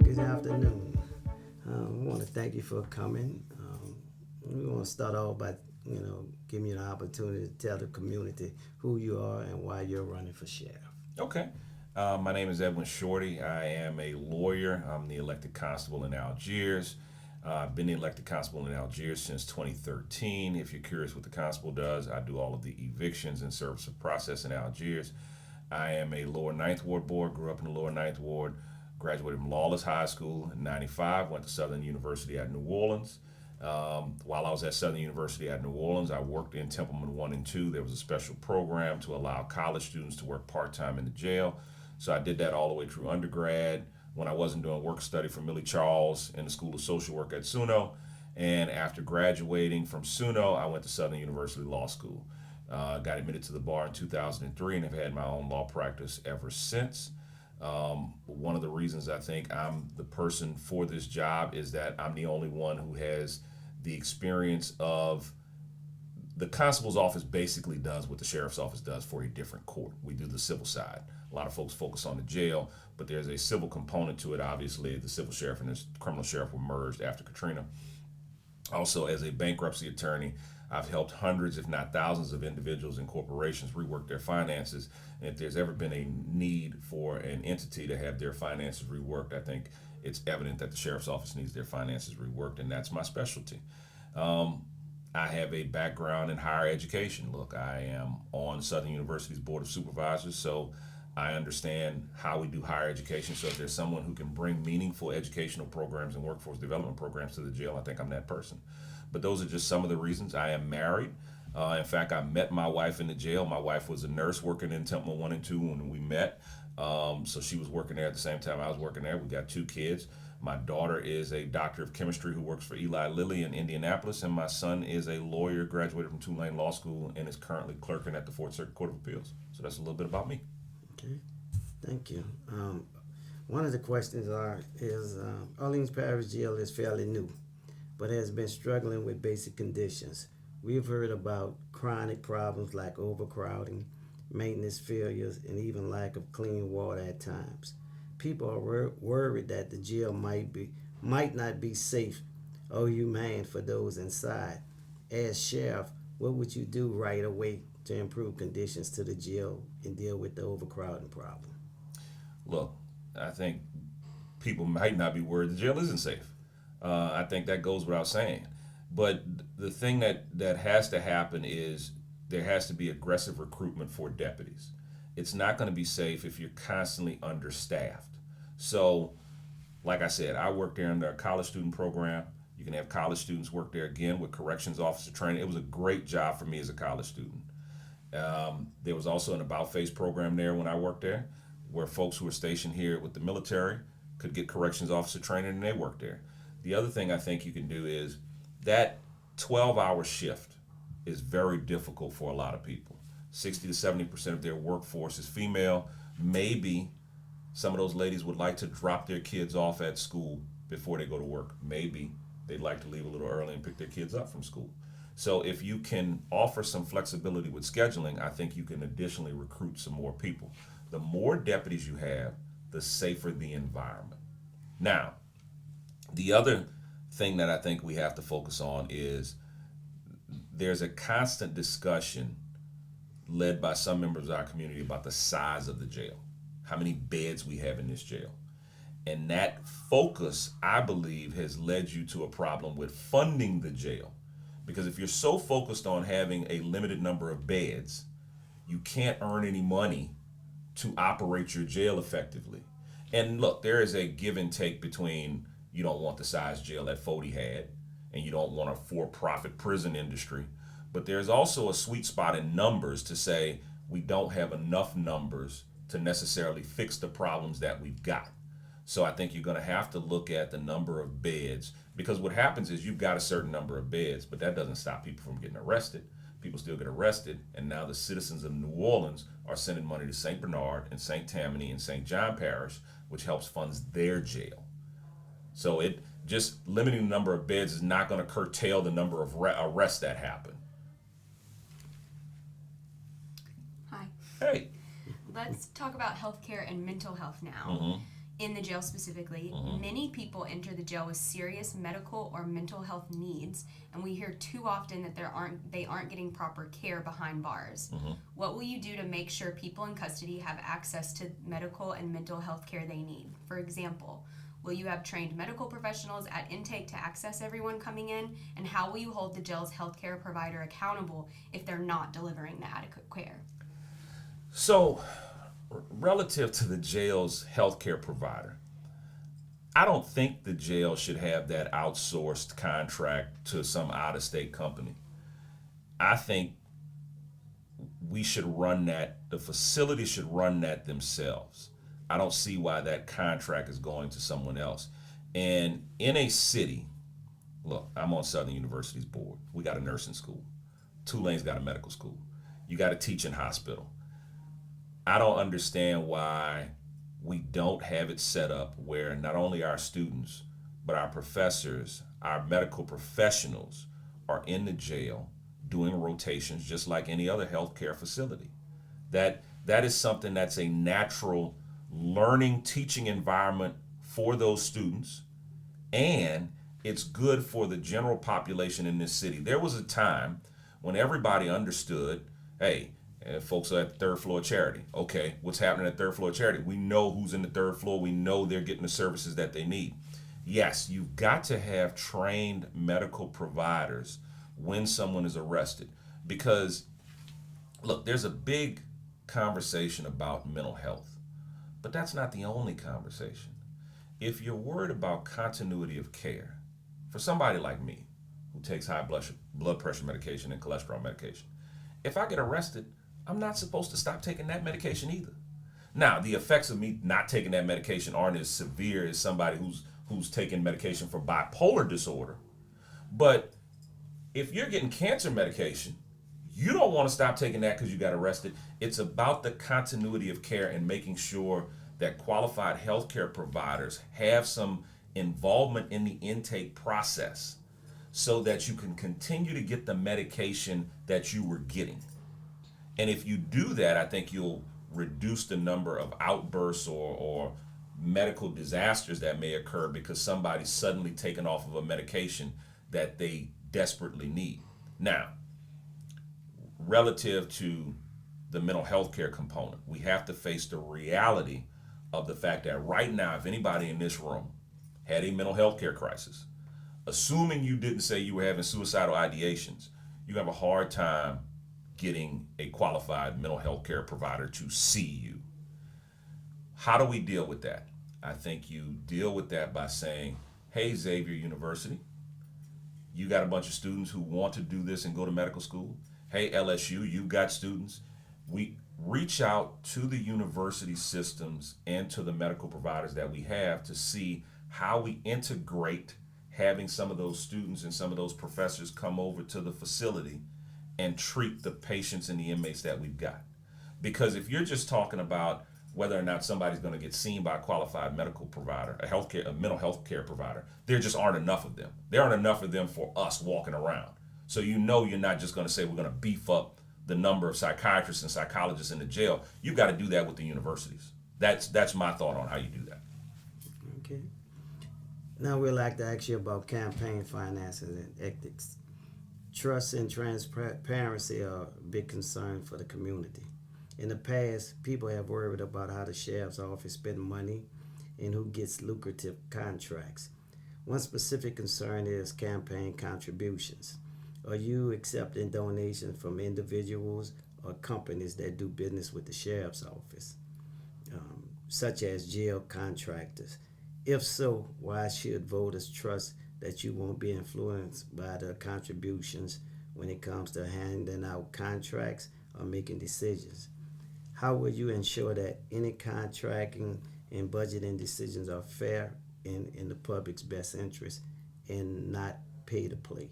Good afternoon. We want to thank you for coming. We want to start off by, giving you the opportunity to tell the community who you are and why you're running for sheriff. Okay. My name is Edwin Shorty. I am a lawyer. I'm the elected constable in Algiers. I've been the elected constable in Algiers since 2013. If you're curious what the constable does, I do all of the evictions and service of process in Algiers. I am a lower Ninth Ward boy, grew up in the lower Ninth Ward, graduated from Lawless High School in 95, went to Southern University at New Orleans. While I was at Southern University at New Orleans, I worked in Templeman 1 and 2. There was a special program to allow college students to work part-time in the jail. So I did that all the way through undergrad when I wasn't doing work study for Millie Charles in the School of Social Work at SUNO. And after graduating from SUNO, I went to Southern University Law School. Got admitted to the bar in 2003 and have had my own law practice ever since. One of the reasons I think I'm the person for this job is that I'm the only one who has the experience of the constable's office basically does what the sheriff's office does for a different court. We do the civil side. A lot of folks focus on the jail, but there's a civil component to it. Obviously, the civil sheriff and the criminal sheriff were merged after Katrina. Also, as a bankruptcy attorney, I've helped hundreds, if not thousands, of individuals and corporations rework their finances. And if there's ever been a need for an entity to have their finances reworked, I think it's evident that the sheriff's office needs their finances reworked, and that's my specialty. I have a background in higher education. Look, I am on Southern University's Board of Supervisors, so I understand how we do higher education. So if there's someone who can bring meaningful educational programs and workforce development programs to the jail, I think I'm that person. But those are just some of the reasons. I am married. In fact, I met my wife in the jail. My wife was a nurse working in Temple 1 and 2 when we met. So she was working there at the same time I was working there. We got 2 kids. My daughter is a doctor of chemistry who works for Eli Lilly in Indianapolis, and my son is a lawyer, graduated from Tulane Law School, and is currently clerking at the Fourth Circuit Court of Appeals. So that's a little bit about me. Okay, thank you. One of the questions is Orleans Parish Jail is fairly new, but has been struggling with basic conditions. We've heard about chronic problems like overcrowding, maintenance failures, and even lack of clean water at times. People are worried that the jail might not be safe or humane for those inside. As sheriff, what would you do right away to improve conditions to the jail and deal with the overcrowding problem? Look, I think people might not be worried the jail isn't safe. I think that goes without saying. But the thing that has to happen is there has to be aggressive recruitment for deputies. It's not going to be safe if you're constantly understaffed. So, like I said, I worked there under a college student program. You can have college students work there again with corrections officer training. It was a great job for me as a college student. There was also an about face program there when I worked there, where folks who were stationed here with the military could get corrections officer training and they worked there. The other thing I think you can do is that 12-hour shift is very difficult for a lot of people. 60 to 70% of their workforce is female. Maybe some of those ladies would like to drop their kids off at school before they go to work. Maybe they'd like to leave a little early and pick their kids up from school. So if you can offer some flexibility with scheduling, I think you can additionally recruit some more people. The more deputies you have, the safer the environment. Now, the other thing that I think we have to focus on is there's a constant discussion led by some members of our community about the size of the jail, how many beds we have in this jail. And that focus, I believe, has led you to a problem with funding the jail. Because if you're so focused on having a limited number of beds, you can't earn any money to operate your jail effectively. And look, there is a give and take between you don't want the size jail that Fody had, and you don't want a for-profit prison industry. But there's also a sweet spot in numbers to say we don't have enough numbers to necessarily fix the problems that we've got. So I think you're going to have to look at the number of beds, because what happens is you've got a certain number of beds, but that doesn't stop people from getting arrested. People still get arrested, and now the citizens of New Orleans are sending money to St. Bernard and St. Tammany and St. John Parish, which helps funds their jail. So it just limiting the number of beds is not going to curtail the number of arrests that happen. Hi. Hey. Let's talk about healthcare and mental health now. Mm-hmm. In the jail specifically, many people enter the jail with serious medical or mental health needs, and we hear too often that they aren't getting proper care behind bars. What will you do to make sure people in custody have access to medical and mental health care they need? For example, will you have trained medical professionals at intake to access everyone coming in? And how will you hold the jail's healthcare provider accountable if they're not delivering the adequate care? So, relative to the jail's healthcare provider, I don't think the jail should have that outsourced contract to some out of state company. I think we should run that, the facility should run that themselves. I don't see why that contract is going to someone else. And in a city, look, I'm on Southern University's board. We got a nursing school. Tulane's got a medical school. You got a teaching hospital. I don't understand why we don't have it set up where not only our students, but our professors, our medical professionals are in the jail doing rotations just like any other healthcare facility. That is something that's a natural learning, teaching environment for those students, and it's good for the general population in this city. There was a time when everybody understood, hey, folks are at the third floor charity. Okay, what's happening at third floor charity? We know who's in the third floor. We know they're getting the services that they need. Yes, you've got to have trained medical providers when someone is arrested. Because, look, there's a big conversation about mental health, but that's not the only conversation. If you're worried about continuity of care, for somebody like me, who takes high blood pressure medication and cholesterol medication, if I get arrested, I'm not supposed to stop taking that medication either. Now, the effects of me not taking that medication aren't as severe as somebody who's taking medication for bipolar disorder. But if you're getting cancer medication, you don't want to stop taking that because you got arrested. It's about the continuity of care and making sure that qualified healthcare providers have some involvement in the intake process so that you can continue to get the medication that you were getting. And if you do that, I think you'll reduce the number of outbursts or medical disasters that may occur because somebody's suddenly taken off of a medication that they desperately need. Now, relative to the mental health care component, we have to face the reality of the fact that right now, if anybody in this room had a mental health care crisis, assuming you didn't say you were having suicidal ideations, you have a hard time getting a qualified mental health care provider to see you. How do we deal with that? I think you deal with that by saying, hey, Xavier University, you got a bunch of students who want to do this and go to medical school. Hey, LSU, you've got students. We reach out to the university systems and to the medical providers that we have to see how we integrate having some of those students and some of those professors come over to the facility and treat the patients and the inmates that we've got. Because if you're just talking about whether or not somebody's going to get seen by a qualified medical provider, a mental health care provider, there just aren't enough of them. There aren't enough of them for us walking around. So you know you're not just going to say we're going to beef up the number of psychiatrists and psychologists in the jail. You've got to do that with the universities. That's my thought on how you do that. Okay. Now we'd like to ask you about campaign finances and ethics. Trust and transparency are a big concern for the community. In the past, people have worried about how the sheriff's office spends money and who gets lucrative contracts. One specific concern is campaign contributions. Are you accepting donations from individuals or companies that do business with the sheriff's office, such as jail contractors? If so, why should voters trust that you won't be influenced by the contributions when it comes to handing out contracts or making decisions? How will you ensure that any contracting and budgeting decisions are fair in the public's best interest and not pay to play?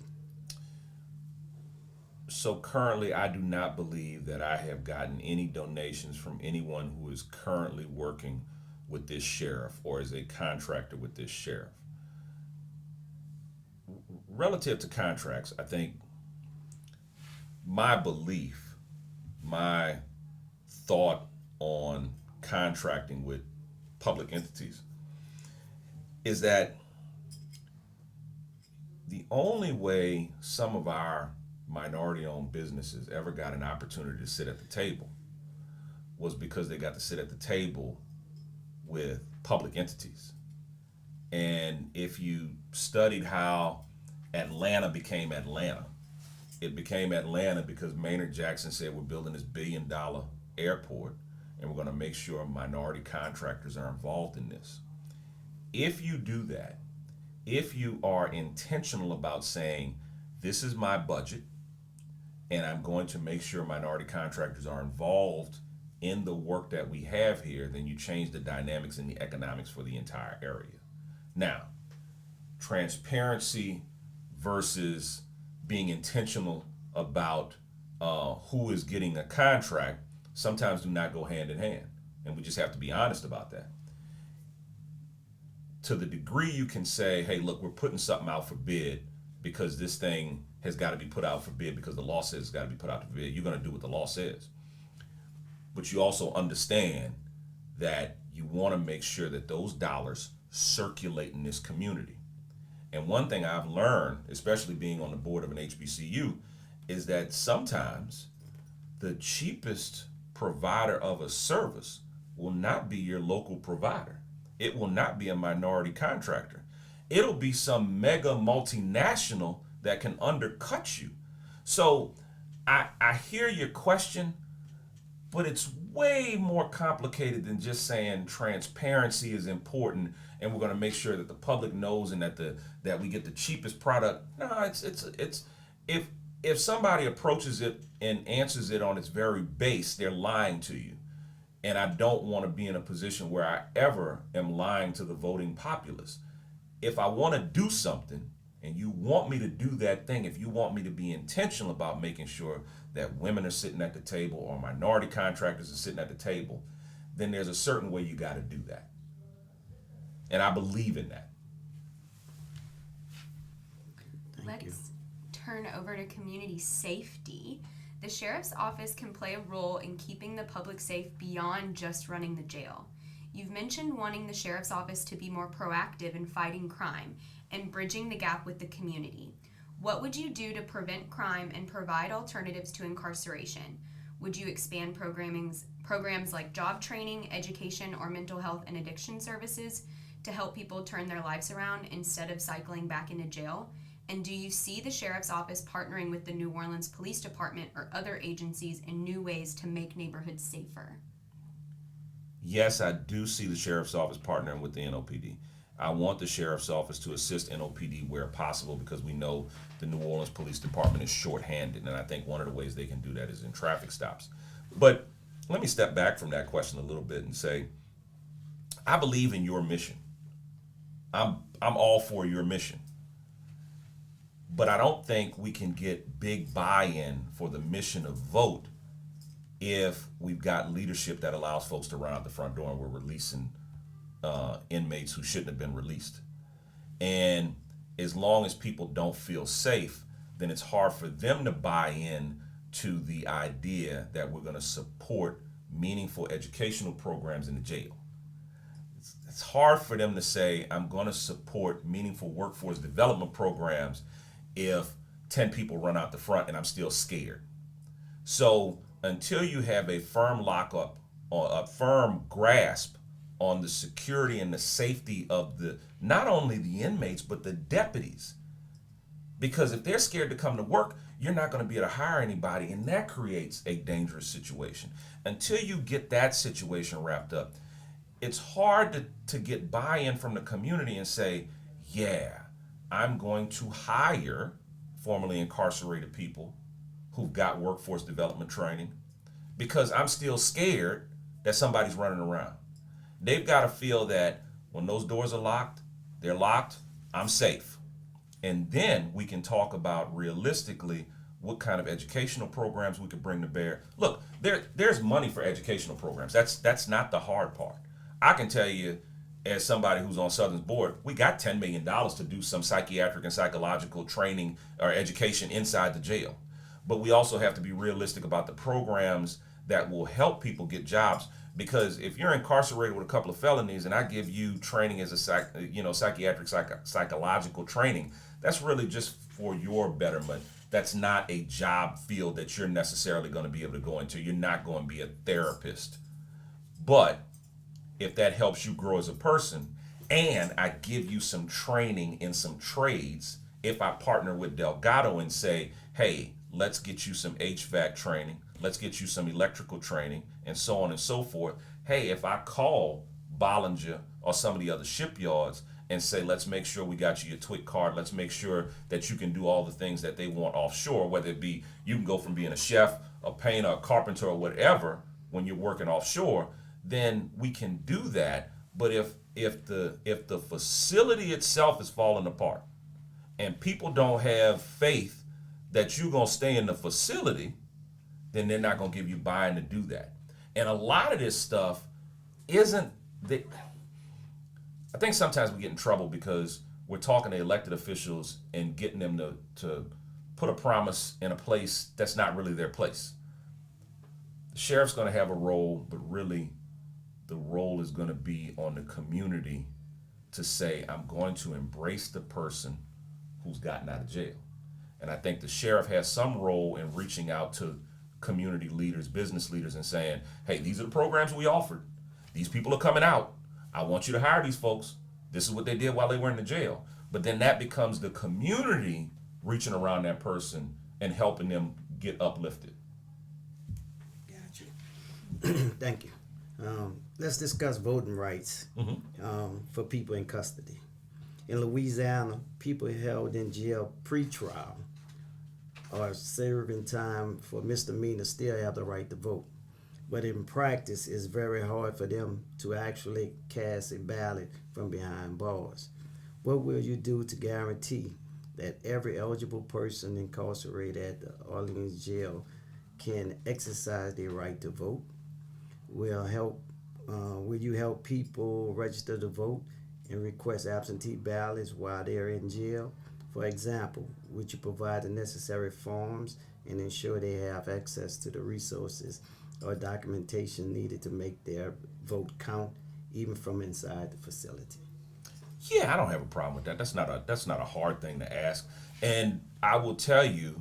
So currently, I do not believe that I have gotten any donations from anyone who is currently working with this sheriff or is a contractor with this sheriff. Relative to contracts, I think my belief, my thought on contracting with public entities is that the only way some of our minority-owned businesses ever got an opportunity to sit at the table was because they got to sit at the table with public entities. And if you studied how Atlanta became Atlanta, it became Atlanta because Maynard Jackson said, we're building this $1 billion airport and we're going to make sure minority contractors are involved in this. If you do that, if you are intentional about saying, this is my budget and I'm going to make sure minority contractors are involved in the work that we have here, then you change the dynamics and the economics for the entire area. Now, transparency versus being intentional about who is getting a contract sometimes do not go hand in hand. And we just have to be honest about that. To the degree you can say, hey, look, we're putting something out for bid because this thing has got to be put out for bid because the law says it's got to be put out for bid, you're going to do what the law says. But you also understand that you want to make sure that those dollars circulate in this community. And one thing I've learned, especially being on the board of an HBCU, is that sometimes the cheapest provider of a service will not be your local provider. It will not be a minority contractor. It'll be some mega multinational that can undercut you. So I hear your question, but it's way more complicated than just saying transparency is important and we're going to make sure that the public knows and that we get the cheapest product. No, it's if somebody approaches it and answers it on its very base, they're lying to you. And I don't want to be in a position where I ever am lying to the voting populace. If I want to do something and you want me to do that thing, if you want me to be intentional about making sure that women are sitting at the table or minority contractors are sitting at the table, then there's a certain way you got to do that. And I believe in that. Thank you. Let's turn over to community safety. The sheriff's office can play a role in keeping the public safe beyond just running the jail. You've mentioned wanting the sheriff's office to be more proactive in fighting crime and bridging the gap with the community. What would you do to prevent crime and provide alternatives to incarceration? Would you expand programs like job training, education, or mental health and addiction services to help people turn their lives around instead of cycling back into jail? And do you see the sheriff's office partnering with the New Orleans Police Department or other agencies in new ways to make neighborhoods safer? Yes, I do see the sheriff's office partnering with the NOPD. I want the sheriff's office to assist NOPD where possible because we know the New Orleans Police Department is shorthanded, and I think one of the ways they can do that is in traffic stops. But let me step back from that question a little bit and say, I believe in your mission. I'm all for your mission. But I don't think we can get big buy-in for the mission of vote if we've got leadership that allows folks to run out the front door and we're releasing inmates who shouldn't have been released. And as long as people don't feel safe, then it's hard for them to buy in to the idea that we're going to support meaningful educational programs in the jail. It's hard for them to say, I'm going to support meaningful workforce development programs if 10 people run out the front and I'm still scared. So until you have a firm lockup or a firm grasp on the security and the safety of not only the inmates, but the deputies, because if they're scared to come to work, you're not going to be able to hire anybody, and that creates a dangerous situation. Until you get that situation wrapped up, it's hard to get buy-in from the community and say, yeah, I'm going to hire formerly incarcerated people who've got workforce development training because I'm still scared that somebody's running around. They've got to feel that when those doors are locked, they're locked, I'm safe. And then we can talk about realistically what kind of educational programs we could bring to bear. Look, there's money for educational programs. That's not the hard part. I can tell you, as somebody who's on Southern's board, we got $10 million to do some psychiatric and psychological training or education inside the jail. But we also have to be realistic about the programs that will help people get jobs. Because if you're incarcerated with a couple of felonies and I give you training as a psychiatric psychological training, that's really just for your betterment. That's not a job field that you're necessarily going to be able to go into. You're not going to be a therapist. But if that helps you grow as a person, and I give you some training in some trades, if I partner with Delgado and say, hey, let's get you some HVAC training, let's get you some electrical training, and so on and so forth. Hey, if I call Bollinger or some of the other shipyards and say, let's make sure we got you your TWIC card, let's make sure that you can do all the things that they want offshore, whether it be you can go from being a chef, a painter, a carpenter, or whatever when you're working offshore, then we can do that. But if the facility itself is falling apart and people don't have faith that you're going to stay in the facility, then they're not going to give you buy-in to do that. And a lot of this stuff isn't the, I think sometimes we get in trouble because we're talking to elected officials and getting them to put a promise in a place that's not really their place. The sheriff's going to have a role, but really the role is going to be on the community to say, I'm going to embrace the person who's gotten out of jail. And I think the sheriff has some role in reaching out to community leaders, business leaders, and saying, hey, these are the programs we offered. These people are coming out. I want you to hire these folks. This is what they did while they were in the jail. But then that becomes the community reaching around that person and helping them get uplifted. Gotcha. Thank you. Let's discuss voting rights for people in custody. In Louisiana, people held in jail pre-trial or serving time for misdemeanor still have the right to vote. But in practice, it's very hard for them to actually cast a ballot from behind bars. What will you do to guarantee that every eligible person incarcerated at the Orleans jail can exercise their right to vote? Will you help people register to vote and request absentee ballots while they're in jail? For example, would you provide the necessary forms and ensure they have access to the resources or documentation needed to make their vote count, even from inside the facility? Yeah, I don't have a problem with that. That's not a hard thing to ask. And I will tell you,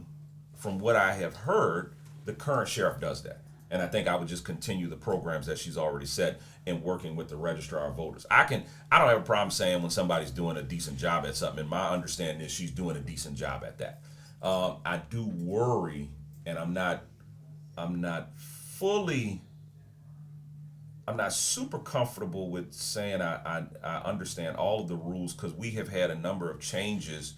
from what I have heard, the current sheriff does that. And I think I would just continue the programs that she's already set in working with the registrar of voters. I don't have a problem saying when somebody's doing a decent job at something, and my understanding is she's doing a decent job at that. I do worry, and I'm not super comfortable with saying I understand all of the rules, because we have had a number of changes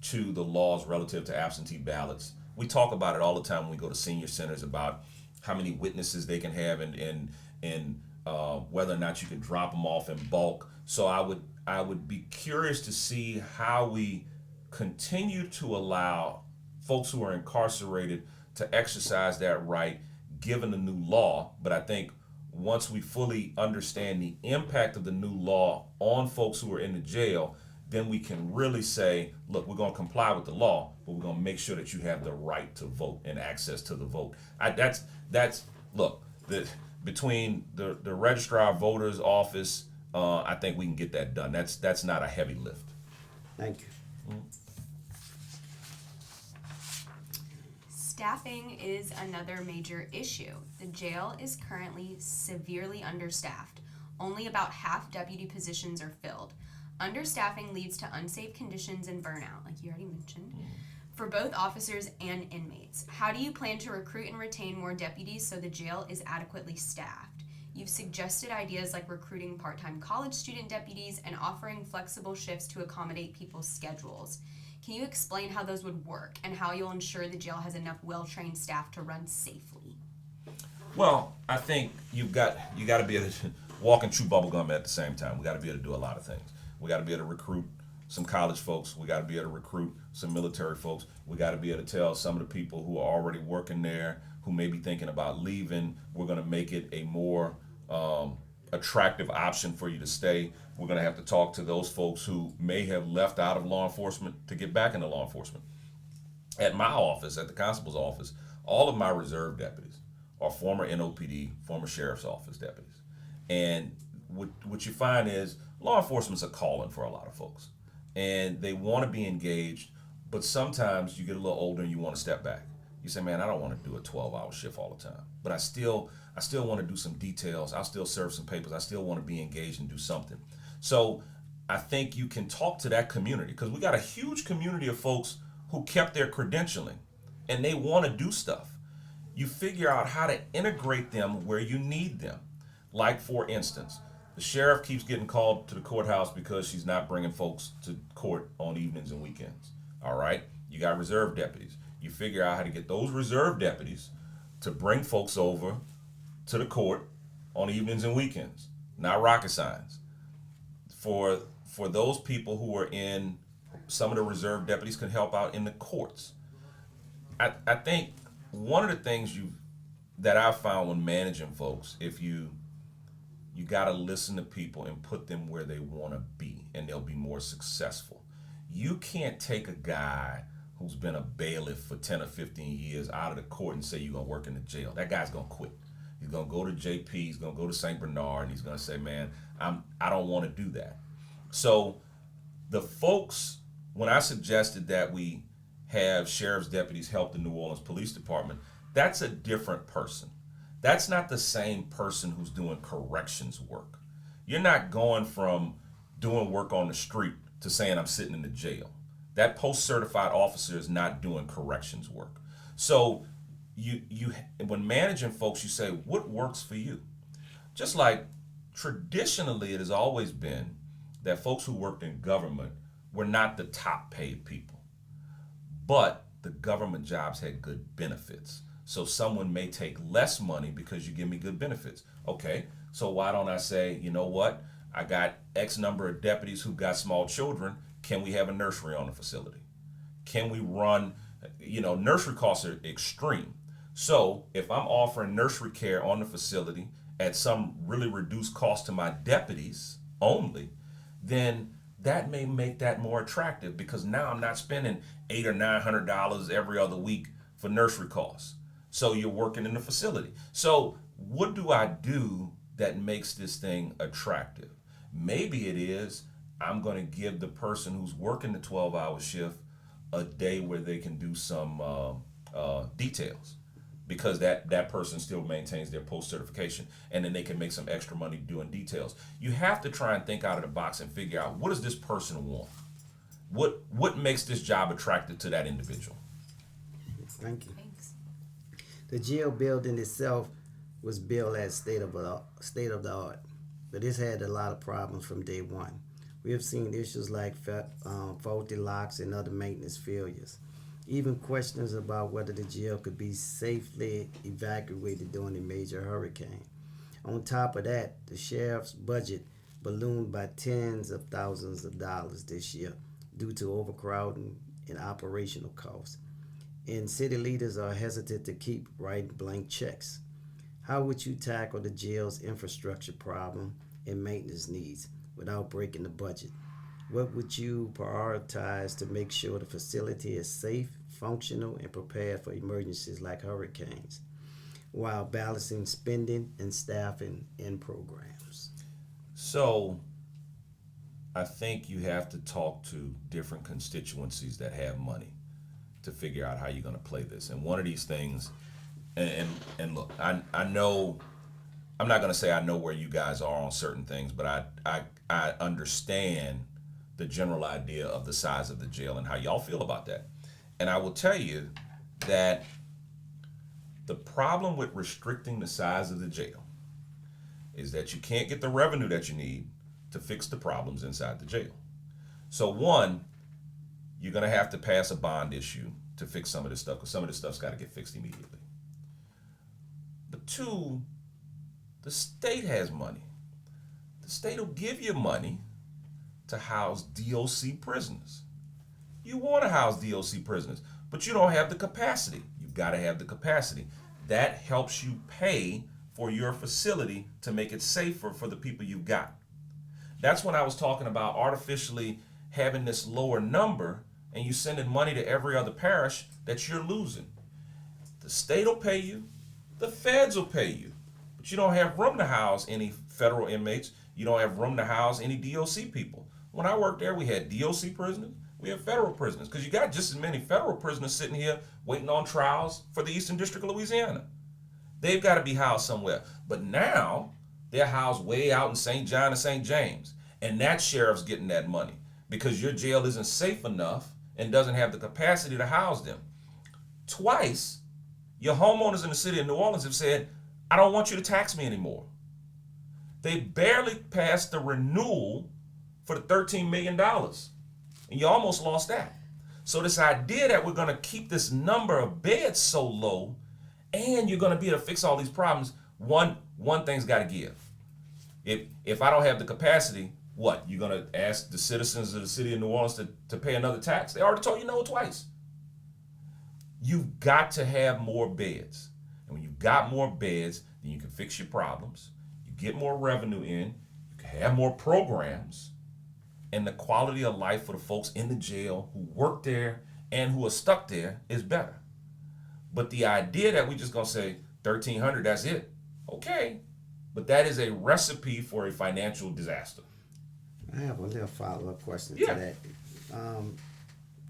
to the laws relative to absentee ballots. We talk about it all the time when we go to senior centers about how many witnesses they can have and whether or not you can drop them off in bulk. So I would be curious to see how we continue to allow folks who are incarcerated to exercise that right given the new law. But I think once we fully understand the impact of the new law on folks who are in the jail, then we can really say, look, we're going to comply with the law, but we're going to make sure that you have the right to vote and access to the vote. Between the registrar of voters office, I think we can get that done. That's not a heavy lift. Thank you. Staffing is another major issue. The jail is currently severely understaffed. Only about half deputy positions are filled. Understaffing leads to unsafe conditions and burnout, like you already mentioned, for both officers and inmates. How do you plan to recruit and retain more deputies so the jail is adequately staffed? You've suggested ideas like recruiting part-time college student deputies and offering flexible shifts to accommodate people's schedules. Can you explain how those would work and how you'll ensure the jail has enough well-trained staff to run safely? Well, I think you got to be able to walk and chew bubble gum at the same time. We got to be able to do a lot of things. We got to be able to recruit some college folks. We got to be able to recruit some military folks. We got to be able to tell some of the people who are already working there, who may be thinking about leaving, we're going to make it a more attractive option for you to stay. We're going to have to talk to those folks who may have left out of law enforcement to get back into law enforcement. At my office, at the constable's office, all of my reserve deputies are former NOPD, former sheriff's office deputies. And what you find is law enforcement's a calling for a lot of folks, and they want to be engaged, but sometimes you get a little older and you want to step back. You say, man, I don't want to do a 12-hour shift all the time, but I still want to do some details. I'll still serve some papers. I still want to be engaged and do something. So I think you can talk to that community, because we got a huge community of folks who kept their credentialing and they want to do stuff. You figure out how to integrate them where you need them. Like, for instance, the sheriff keeps getting called to the courthouse because she's not bringing folks to court on evenings and weekends. All right? You got reserve deputies. You figure out how to get those reserve deputies to bring folks over to the court on evenings and weekends. Not rocket science. For those people who are in, some of the reserve deputies can help out in the courts. I think one of the things that I found when managing folks, if you got to listen to people and put them where they want to be, and they'll be more successful. You can't take a guy who's been a bailiff for 10 or 15 years out of the court and say you're going to work in the jail. That guy's going to quit. He's going to go to JP, he's going to go to St. Bernard, and he's going to say, man, I don't want to do that. So the folks, when I suggested that we have sheriff's deputies help the New Orleans Police Department, that's a different person. That's not the same person who's doing corrections work. You're not going from doing work on the street to saying I'm sitting in the jail. That post-certified officer is not doing corrections work. So you when managing folks, you say, what works for you? Just like traditionally it has always been that folks who worked in government were not the top paid people. But the government jobs had good benefits. So someone may take less money because you give me good benefits. Okay, so why don't I say, you know what? I got X number of deputies who got small children. Can we have a nursery on the facility? Can we run, nursery costs are extreme. So if I'm offering nursery care on the facility at some really reduced cost to my deputies only, then that may make that more attractive, because now I'm not spending $800 or $900 every other week for nursery costs. So you're working in the facility. So what do I do that makes this thing attractive? Maybe it is I'm going to give the person who's working the 12-hour shift a day where they can do some details, because that person still maintains their post-certification, and then they can make some extra money doing details. You have to try and think out of the box and figure out, what does this person want? What makes this job attractive to that individual? Thank you. Thanks. The jail building itself was built as state of the art, but it's had a lot of problems from day one. We have seen issues like faulty locks and other maintenance failures. Even questions about whether the jail could be safely evacuated during a major hurricane. On top of that, the sheriff's budget ballooned by tens of thousands of dollars this year due to overcrowding and operational costs. And city leaders are hesitant to keep writing blank checks. How would you tackle the jail's infrastructure problem and maintenance needs without breaking the budget? What would you prioritize to make sure the facility is safe, functional, and prepared for emergencies like hurricanes, while balancing spending and staffing in programs? So I think you have to talk to different constituencies that have money to figure out how you're going to play this. And one of these things, and look, I know, I'm not going to say I know where you guys are on certain things, but I understand the general idea of the size of the jail and how y'all feel about that. And I will tell you that the problem with restricting the size of the jail is that you can't get the revenue that you need to fix the problems inside the jail. So one, you're going to have to pass a bond issue to fix some of this stuff, because some of this stuff's got to get fixed immediately. But two, the state has money. The state will give you money to house DOC prisoners. You want to house DOC prisoners, but you don't have the capacity. You've got to have the capacity. That helps you pay for your facility to make it safer for the people you've got. That's when I was talking about artificially having this lower number and you sending money to every other parish that you're losing. The state will pay you, the feds will pay you, but you don't have room to house any federal inmates. You don't have room to house any DOC people. When I worked there, we had DOC prisoners, we have federal prisoners, because you got just as many federal prisoners sitting here waiting on trials for the Eastern District of Louisiana. They've got to be housed somewhere. But now they're housed way out in St. John and St. James. And that sheriff's getting that money because your jail isn't safe enough and doesn't have the capacity to house them. Twice, your homeowners in the city of New Orleans have said, I don't want you to tax me anymore. They barely passed the renewal for the $13 million. And you almost lost that. So this idea that we're going to keep this number of beds so low and you're going to be able to fix all these problems, one thing's got to give. If I don't have the capacity, what? You're going to ask the citizens of the city of New Orleans to pay another tax? They already told you no twice. You've got to have more beds. And when you've got more beds, then you can fix your problems. You get more revenue in. You can have more programs. And the quality of life for the folks in the jail who work there and who are stuck there is better. But the idea that we're just going to say, 1,300, that's it. Okay. But that is a recipe for a financial disaster. I have a little follow-up question Yeah. to that.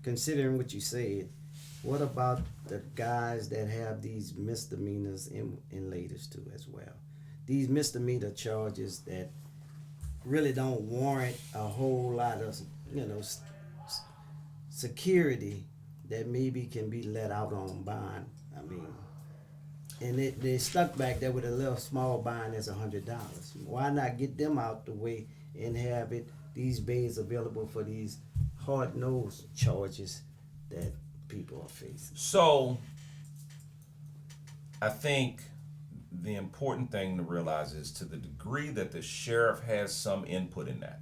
Considering what you said, what about the guys that have these misdemeanors in latest too as well? These misdemeanor charges that really don't warrant a whole lot of, security that maybe can be let out on bond. I mean, and they stuck back there with a little small bond that's $100. Why not get them out the way and have these beds available for these hard-nosed charges that people are facing? So I think the important thing to realize is to the degree that the sheriff has some input in that,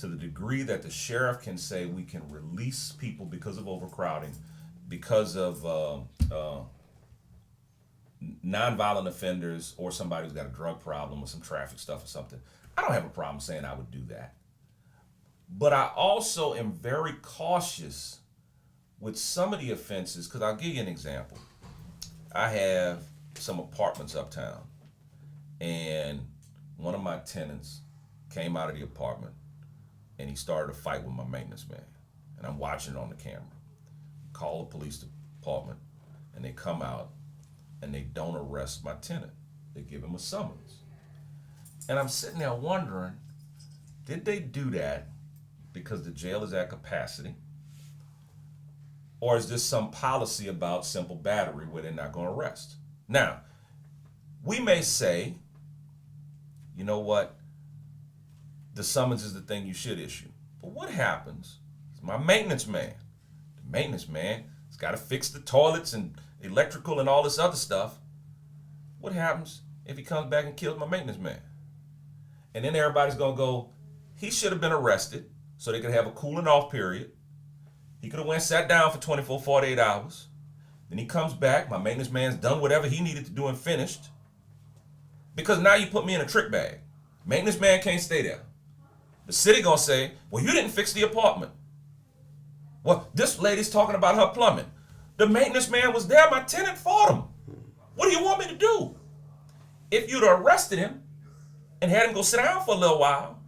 to the degree that the sheriff can say we can release people because of overcrowding, because of nonviolent offenders or somebody who's got a drug problem or some traffic stuff or something, I don't have a problem saying I would do that. But I also am very cautious with some of the offenses, because I'll give you an example. I have some apartments uptown, and one of my tenants came out of the apartment and he started a fight with my maintenance man, and I'm watching it on the camera. Call the police department, and they come out and they don't arrest my tenant. They give him a summons. And I'm sitting there wondering, did they do that because the jail is at capacity? Or is this some policy about simple battery where they're not going to arrest? Now, we may say, you know what, the summons is the thing you should issue. But what happens is my maintenance man, the maintenance man has got to fix the toilets and electrical and all this other stuff. What happens if he comes back and kills my maintenance man? And then everybody's going to go, he should have been arrested so they could have a cooling off period. He could have went sat down for 24, 48 hours. Then he comes back, my maintenance man's done whatever he needed to do and finished. Because now you put me in a trick bag. Maintenance man can't stay there. The city gonna say, well, you didn't fix the apartment. Well, this lady's talking about her plumbing. The maintenance man was there, my tenant fought him. What do you want me to do? If you'd arrested him and had him go sit down for a little while,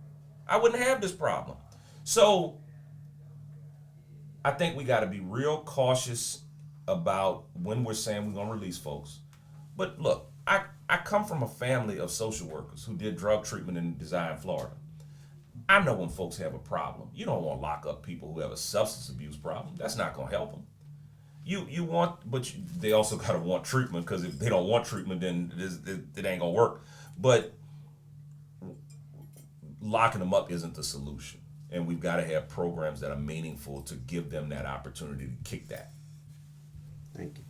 I wouldn't have this problem. So I think we gotta be real cautious about when we're saying we're gonna release folks. But look, I come from a family of social workers who did drug treatment in Design, Florida. I know when folks have a problem. You don't want to lock up people who have a substance abuse problem. That's not going to help them. You want, but they also got to want treatment, because if they don't want treatment, then it ain't going to work. But locking them up isn't the solution. And we've got to have programs that are meaningful to give them that opportunity to kick that. Thank you.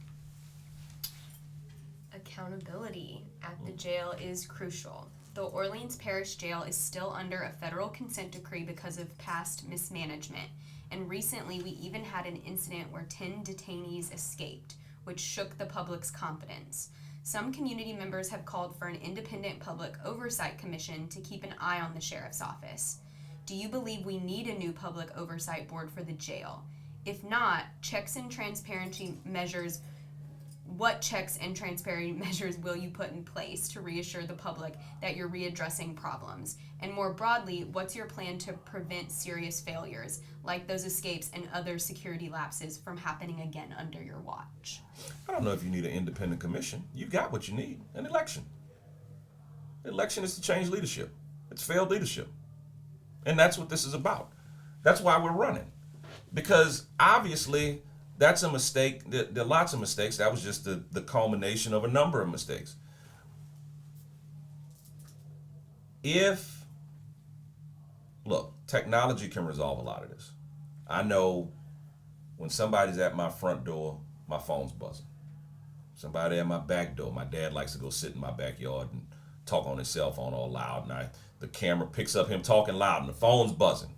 Accountability at the jail is crucial. The Orleans Parish Jail is still under a federal consent decree because of past mismanagement. And recently, we even had an incident where 10 detainees escaped, which shook the public's confidence. Some community members have called for an independent public oversight commission to keep an eye on the sheriff's office. Do you believe we need a new public oversight board for the jail? If not, checks and transparency measures what checks and transparency measures will you put in place to reassure the public that you're readdressing problems? And more broadly, what's your plan to prevent serious failures like those escapes and other security lapses from happening again under your watch? I don't know if you need an independent commission. You got what you need, an election. Election is to change leadership. It's failed leadership. And that's what this is about. That's why we're running. Because obviously, that's a mistake. There are lots of mistakes. That was just the culmination of a number of mistakes. Look, technology can resolve a lot of this. I know when somebody's at my front door, my phone's buzzing. Somebody at my back door, my dad likes to go sit in my backyard and talk on his cell phone all loud, and the camera picks up him talking loud, and the phone's buzzing.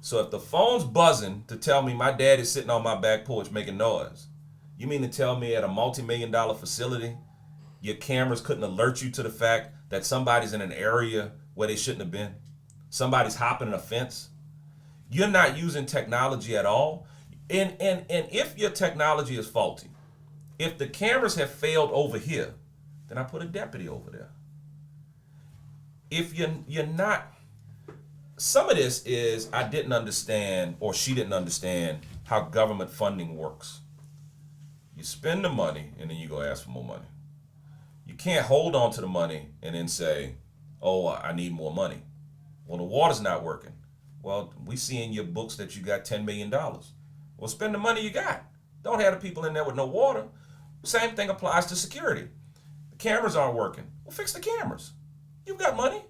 So if the phone's buzzing to tell me my dad is sitting on my back porch making noise, you mean to tell me at a multi-million-dollar facility, your cameras couldn't alert you to the fact that somebody's in an area where they shouldn't have been? Somebody's hopping a fence? You're not using technology at all? And if your technology is faulty, if the cameras have failed over here, then I put a deputy over there. If you're not, some of this is I didn't understand, or she didn't understand how government funding works. You spend the money and then you go ask for more money. You can't hold on to the money and then say, oh, I need more money. Well, the water's not working. Well, we see in your books that you got $10 million. Well, spend the money you got. Don't have the people in there with no water. Same thing applies to security. The cameras aren't working. Well, fix the cameras. You've got money.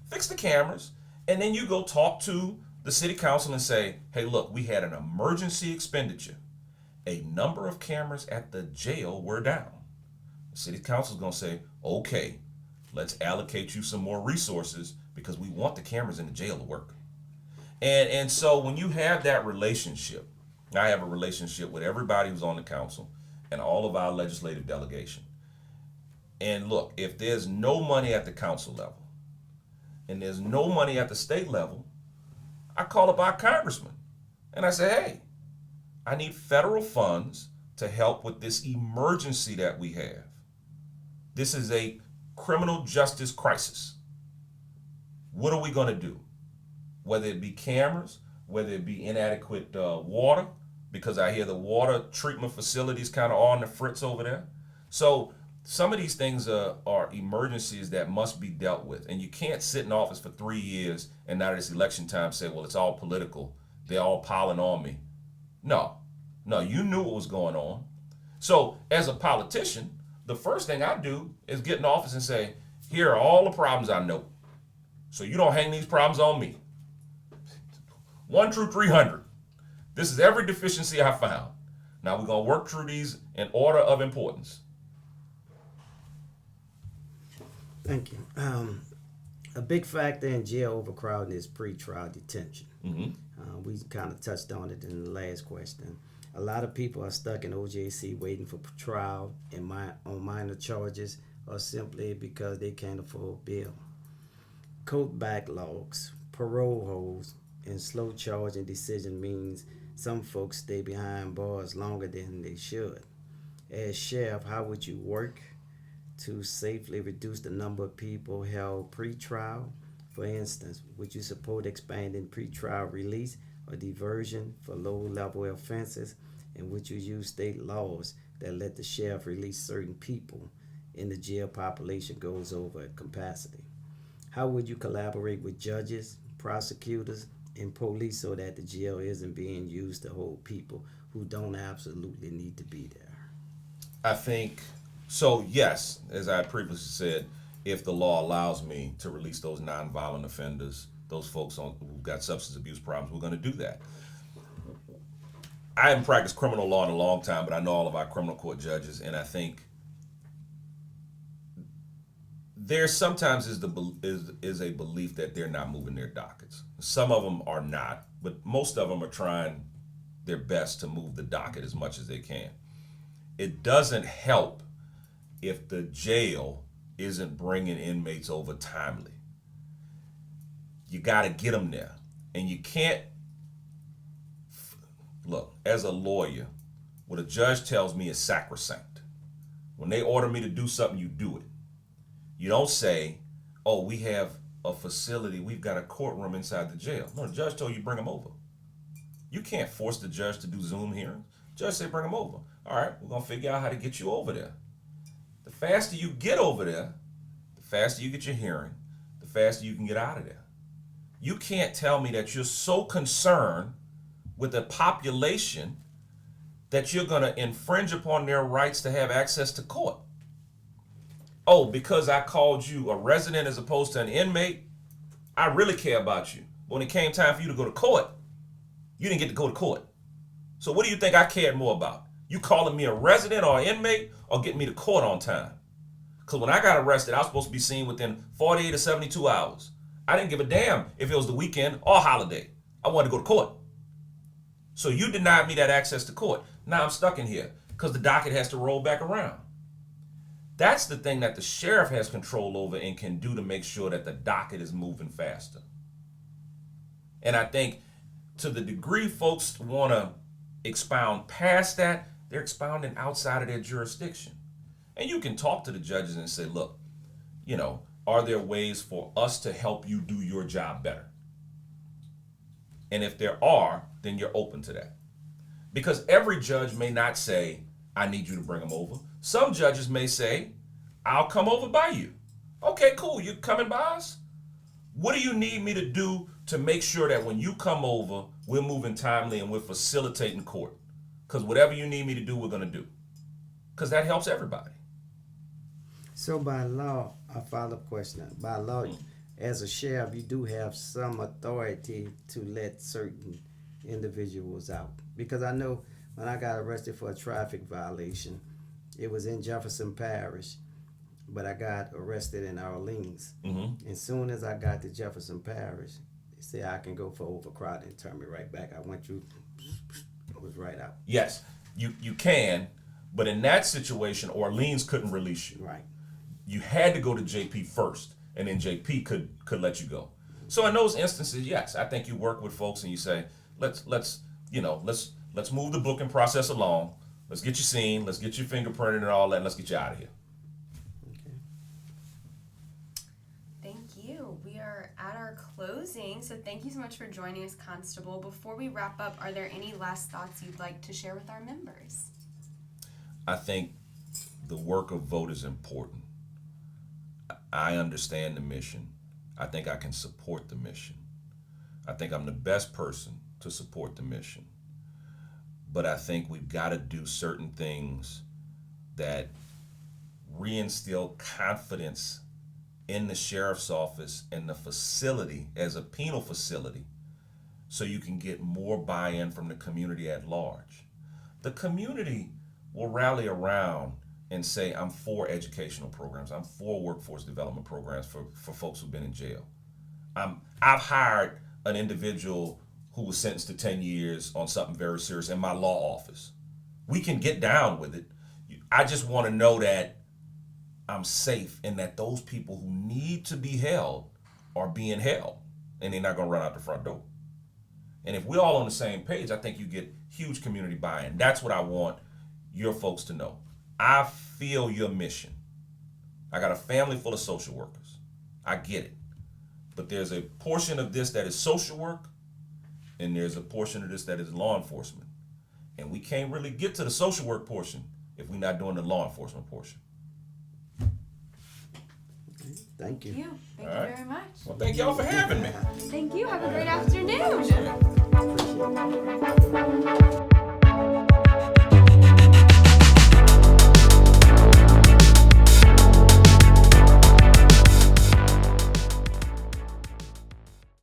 Fix the cameras. And then you go talk to the city council and say, hey, look, we had an emergency expenditure. A number of cameras at the jail were down. The city council is going to say, okay, let's allocate you some more resources because we want the cameras in the jail to work. And so when you have that relationship, I have a relationship with everybody who's on the council and all of our legislative delegation. And look, if there's no money at the council level and there's no money at the state level, I call up our congressman and I say, hey, I need federal funds to help with this emergency that we have. This is a criminal justice crisis. What are we going to do? Whether it be cameras, whether it be inadequate water, because I hear the water treatment facilities kind of on the fritz over there. So some of these things are emergencies that must be dealt with. And you can't sit in office for 3 years and now that it's election time say, well, it's all political. They're all piling on me. No, you knew what was going on. So as a politician, the first thing I do is get in office and say, here are all the problems I know. So you don't hang these problems on me. 1 through 300. This is every deficiency I found. Now we're going to work through these in order of importance. Thank you. A big factor in jail overcrowding is pretrial detention. Mm-hmm. We kind of touched on it in the last question. A lot of people are stuck in OJC waiting for trial on minor charges or simply because they can't afford bail. Court backlogs, parole holds, and slow charging decision means some folks stay behind bars longer than they should. As sheriff, how would you work to safely reduce the number of people held pre-trial? For instance, would you support expanding pre-trial release or diversion for low-level offenses? And would you use state laws that let the sheriff release certain people in the jail population goes over capacity? How would you collaborate with judges, prosecutors, and police so that the jail isn't being used to hold people who don't absolutely need to be there? I think, so yes, as I previously said, if the law allows me to release those nonviolent offenders, those folks who've got substance abuse problems, we're going to do that. I haven't practiced criminal law in a long time, but I know all of our criminal court judges, and I think there sometimes is a belief that they're not moving their dockets. Some of them are not, but most of them are trying their best to move the docket as much as they can. It doesn't help if the jail isn't bringing inmates over timely. You got to get them there. And you can't, look, as a lawyer, what a judge tells me is sacrosanct. When they order me to do something, you do it. You don't say, oh, we have a facility, we've got a courtroom inside the jail. No, the judge told you bring them over. You can't force the judge to do Zoom hearings. Judge say bring them over. All right, we're going to figure out how to get you over there. The faster you get over there, the faster you get your hearing, the faster you can get out of there. You can't tell me that you're so concerned with the population that you're going to infringe upon their rights to have access to court. Oh, because I called you a resident as opposed to an inmate, I really care about you. But when it came time for you to go to court, you didn't get to go to court. So what do you think I cared more about? You calling me a resident or an inmate or getting me to court on time? Because when I got arrested, I was supposed to be seen within 48 or 72 hours. I didn't give a damn if it was the weekend or holiday. I wanted to go to court. So you denied me that access to court. Now I'm stuck in here because the docket has to roll back around. That's the thing that the sheriff has control over and can do to make sure that the docket is moving faster. And I think to the degree folks want to expound past that, they're expounding outside of their jurisdiction. And you can talk to the judges and say, look, are there ways for us to help you do your job better? And if there are, then you're open to that. Because every judge may not say, I need you to bring them over. Some judges may say, I'll come over by you. Okay, cool. You coming by us? What do you need me to do to make sure that when you come over, we're moving timely and we're facilitating court? Because whatever you need me to do, we're going to do. Because that helps everybody. So by law, a follow-up question. By law, as a sheriff, you do have some authority to let certain individuals out. Because I know when I got arrested for a traffic violation, it was in Jefferson Parish, but I got arrested in Orleans. Mm-hmm. As soon as I got to Jefferson Parish, they said I can go for overcrowding and turn me right back. I went through, it was right out. Yes, you can, but in that situation, Orleans couldn't release you. Right. You had to go to JP first, and then JP could let you go. So in those instances, yes, I think you work with folks and you say, let's move the booking process along. Let's get you seen. Let's get you fingerprinted and all that. And let's get you out of here. Okay. Thank you. We are at our closing, so thank you so much for joining us, Constable. Before we wrap up, are there any last thoughts you'd like to share with our members? I think the work of vote is important. I understand the mission. I think I can support the mission. I think I'm the best person to support the mission. But I think we've got to do certain things that reinstill confidence in the sheriff's office and the facility as a penal facility so you can get more buy-in from the community at large. The community will rally around and say, I'm for educational programs. I'm for workforce development programs for folks who've been in jail. I've hired an individual who was sentenced to 10 years on something very serious in my law office. We can get down with it. I just want to know that I'm safe and that those people who need to be held are being held and they're not going to run out the front door. And if we're all on the same page, I think you get huge community buy-in. That's what I want your folks to know. I feel your mission. I got a family full of social workers. I get it. But there's a portion of this that is social work, and there's a portion of this that is law enforcement. And we can't really get to the social work portion if we're not doing the law enforcement portion. Thank you. Thank you All right. very much. Well, thank y'all for having me. Thank you. Have a great afternoon.